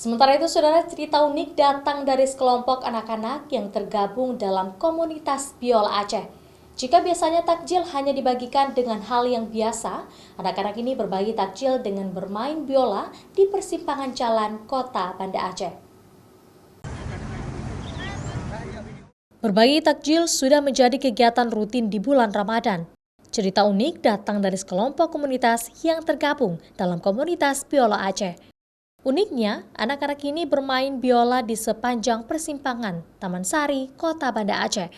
Sementara itu, saudara, cerita unik datang dari sekelompok anak-anak yang tergabung dalam komunitas biola Aceh. Jika biasanya takjil hanya dibagikan dengan hal yang biasa, anak-anak ini berbagi takjil dengan bermain biola di persimpangan jalan kota Banda Aceh. Berbagi takjil sudah menjadi kegiatan rutin di bulan Ramadan. Cerita unik datang dari sekelompok komunitas yang tergabung dalam komunitas biola Aceh. Uniknya, anak-anak ini bermain biola di sepanjang persimpangan Taman Sari, Kota Banda Aceh.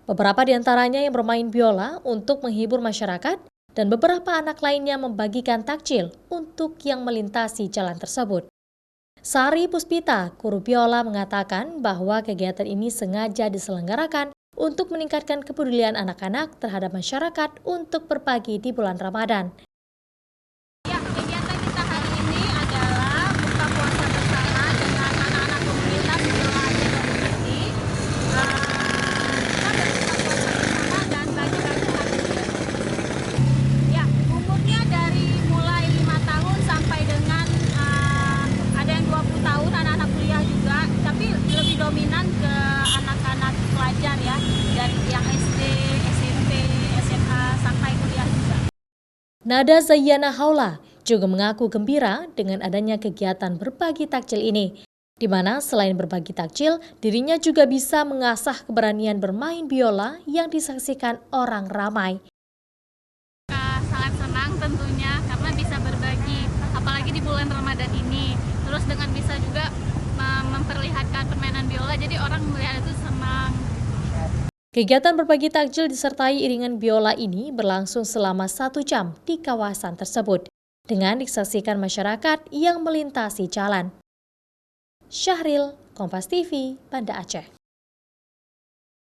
Beberapa di antaranya yang bermain biola untuk menghibur masyarakat dan beberapa anak lainnya membagikan takjil untuk yang melintasi jalan tersebut. Sari Puspita, guru biola, mengatakan bahwa kegiatan ini sengaja diselenggarakan untuk meningkatkan kepedulian anak-anak terhadap masyarakat untuk berbagi di bulan Ramadan. Kegiatan kita hari ini adalah buka puasa bersama dengan anak-anak komunitas biola Aceh Community. Kita berbuka puasa bersama dan bagi-bagi takjil. Umurnya dari mulai 5 tahun sampai dengan ada yang 20 tahun, anak-anak kuliah juga, tapi lebih dominan ke anak-anak pelajar ya, dari yang SD, SMP, SMA sampai kuliah juga. Nada Zayyana Haula juga mengaku gembira dengan adanya kegiatan berbagi takjil ini, di mana selain berbagi takjil, dirinya juga bisa mengasah keberanian bermain biola yang disaksikan orang ramai. Sangat senang tentunya karena bisa berbagi, apalagi di bulan Ramadan ini. Terus dengan bisa juga memperlihatkan permainan biola, jadi orang melihat itu senang. Kegiatan berbagi takjil disertai iringan biola ini berlangsung selama 1 jam di kawasan tersebut, dengan disaksikan masyarakat yang melintasi jalan. Syahril, Kompas TV, Banda Aceh.